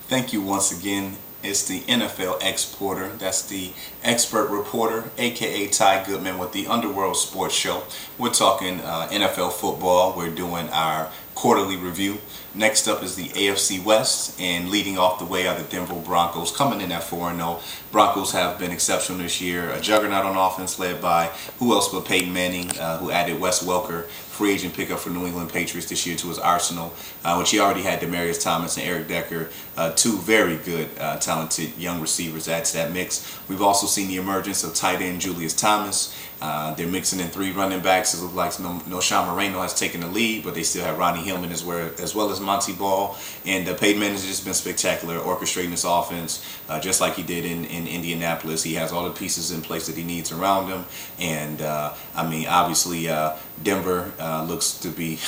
Thank you once again. It's the NFL Exporter. That's the expert reporter, aka Ty Goodman, with the Underworld Sports Show. We're talking NFL football. We're doing our quarterly review. Next up is the AFC West, and leading off the way are the Denver Broncos, coming in at 4-0. Broncos have been exceptional this year. A juggernaut on offense led by who else but Peyton Manning, who added Wes Welker, free agent pickup for New England Patriots this year, to his arsenal, which he already had Demaryius Thomas and Eric Decker, two very good, talented young receivers add to that mix. We've also seen the emergence of tight end Julius Thomas. They're mixing in three running backs. It looks like no Sean Moreno has taken the lead, but they still have Ronnie Hillman as well as Monty Ball. And Peyton Manning has just been spectacular, orchestrating this offense just like he did in Indianapolis. He has all the pieces in place that he needs around him. And, obviously, Denver looks to be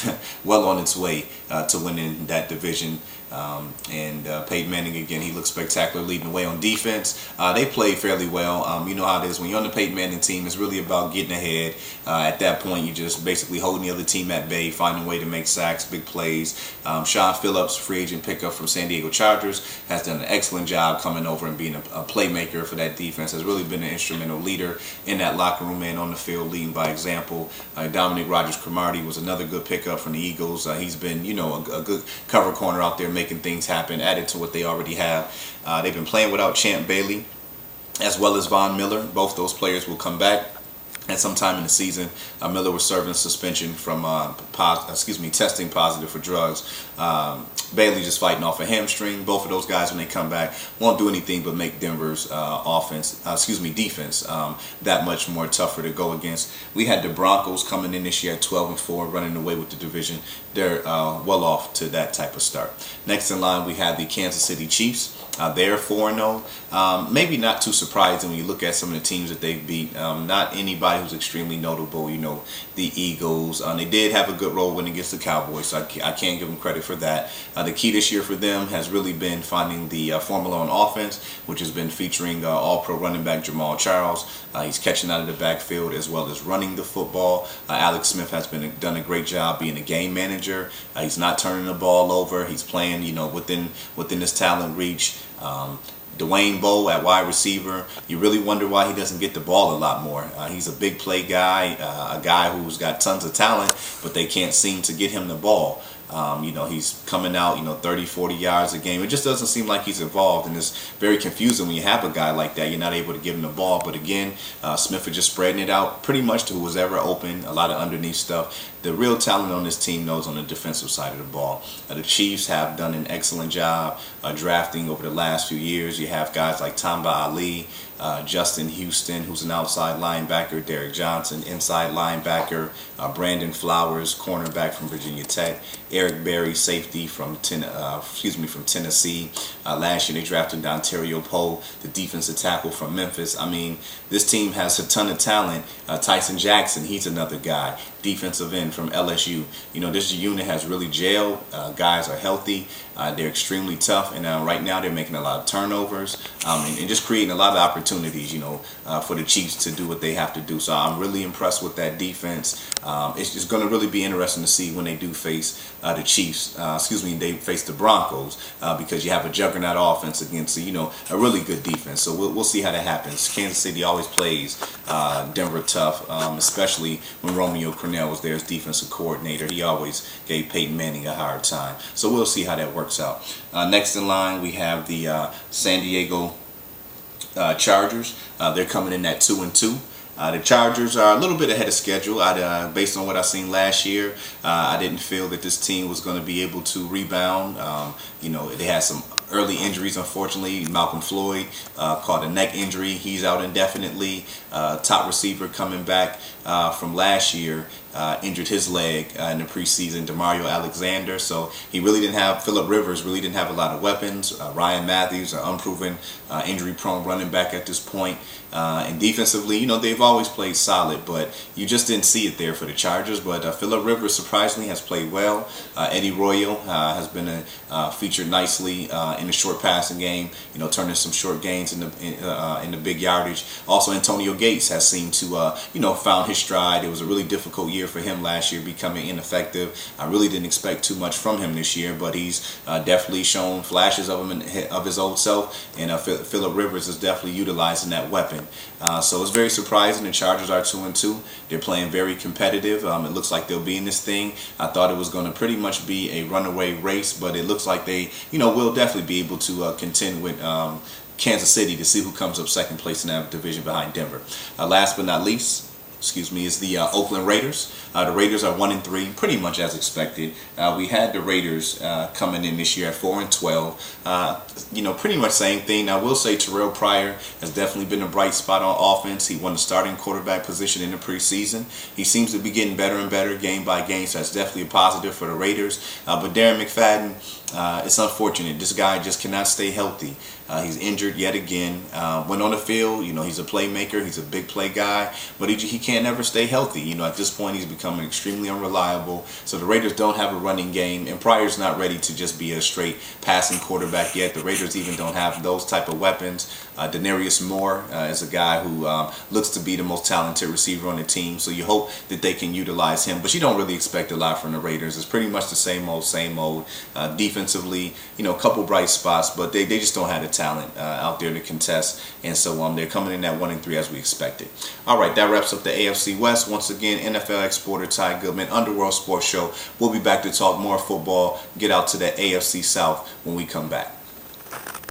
well on its way to winning that division. Peyton Manning, again, he looks spectacular leading the way on defense. They played fairly well. You know how it is when you're on the Peyton Manning team. It's really about getting ahead. At that point, you just basically holding the other team at bay, finding a way to make sacks, big plays. Sean Phillips, free agent pickup from San Diego Chargers, has done an excellent job coming over and being a playmaker for that defense. Has really been an instrumental leader in that locker room and on the field, leading by example. Dominic Rodgers-Cromartie was another good pickup from the Eagles. He's been, a good cover corner out there, making things happen, added to what they already have. They've been playing without Champ Bailey as well as Von Miller. Both those players will come back at some time in the season. Miller was serving a suspension from testing positive for drugs. Bailey just fighting off a hamstring. Both of those guys, when they come back, won't do anything but make Denver's defense that much more tougher to go against. We had the Broncos coming in this year at 12-4, running away with the division. They're well off to that type of start. Next in line, we have the Kansas City Chiefs. They're 4-0. Maybe not too surprising when you look at some of the teams that they've beat. Not anybody who's extremely notable. The Eagles. They did have a good role winning against the Cowboys, so I can't give them credit for that. The key this year for them has really been finding the formula on offense, which has been featuring all-pro running back Jamal Charles. He's catching out of the backfield as well as running the football. Alex Smith has done a great job being a game manager. He's not turning the ball over. He's playing, within his talent reach. Dwayne Bowe at wide receiver, you really wonder why he doesn't get the ball a lot more. He's a big play guy, a guy who's got tons of talent, but they can't seem to get him the ball. He's coming out, 30, 40 yards a game. It just doesn't seem like he's involved, and it's very confusing when you have a guy like that. You're not able to give him the ball. But again, Smith is just spreading it out pretty much to who was ever open, a lot of underneath stuff. The real talent on this team knows on the defensive side of the ball. The Chiefs have done an excellent job drafting over the last few years. You have guys like Tamba Ali, Justin Houston, who's an outside linebacker, Derek Johnson, inside linebacker, Brandon Flowers, cornerback from Virginia Tech, Eric Berry, safety from Tennessee. Last year they drafted Dontario Poe, the defensive tackle from Memphis. This team has a ton of talent. Tyson Jackson, he's another guy. Defensive end from LSU. This unit has really gelled. Guys are healthy. They're extremely tough, and right now they're making a lot of turnovers and just creating a lot of opportunities, for the Chiefs to do what they have to do. So I'm really impressed with that defense. It's just going to really be interesting to see when they do face the Chiefs. They face the Broncos because you have a juggernaut offense against a really good defense. So we'll see how that happens. Kansas City always plays Denver tough, especially when Romeo Crennel was there as defensive coordinator. He always gave Peyton Manning a hard time. So we'll see how that works out. Next in line, we have the San Diego Chargers. They're coming in at 2-2. The Chargers are a little bit ahead of schedule. Based on what I've seen last year, I didn't feel that this team was going to be able to rebound. They had some early injuries, unfortunately. Malcolm Floyd caught a neck injury. He's out indefinitely. Top receiver coming back from last year injured his leg in the preseason, Demario Alexander. So he really didn't have, Phillip Rivers really didn't have a lot of weapons. Ryan Matthews, an unproven injury-prone running back at this point. And defensively, they've always played solid, but you just didn't see it there for the Chargers. But Phillip Rivers, surprisingly, has played well. Eddie Royal has been featured nicely in the short passing game, turning some short gains in the big yardage. Also, Antonio Gates has seemed to, found his stride. It was a really difficult year year for him last year, becoming ineffective. I really didn't expect too much from him this year, but he's definitely shown flashes of him of his old self, and Phillip Rivers is definitely utilizing that weapon. So it's very surprising. The Chargers are 2-2. They're playing very competitive. It looks like they'll be in this thing. I thought it was going to pretty much be a runaway race, but it looks like they, will definitely be able to contend with Kansas City to see who comes up second place in that division behind Denver. Last but not least, is the Oakland Raiders. The Raiders are 1-3, pretty much as expected. We had the Raiders coming in this year at 4-12. Pretty much same thing. I will say Terrell Pryor has definitely been a bright spot on offense. He won the starting quarterback position in the preseason. He seems to be getting better and better game by game, so that's definitely a positive for the Raiders. But Darren McFadden, it's unfortunate. This guy just cannot stay healthy. He's injured yet again. When on the field, he's a playmaker. He's a big play guy, but he can't ever stay healthy. At this point, he's becoming extremely unreliable. So the Raiders don't have a running game, and Pryor's not ready to just be a straight passing quarterback yet. The Raiders even don't have those type of weapons. Denarius Moore is a guy who looks to be the most talented receiver on the team, so you hope that they can utilize him, but you don't really expect a lot from the Raiders. It's pretty much the same old. Defensively, a couple bright spots, but they just don't have the talent out there to contest, and so they're coming in at 1-3 as we expected. All right, that wraps up the AFC West. Once again, NFL exporter Ty Goodman, Underworld Sports Show. We'll be back to talk more football, get out to the AFC South when we come back.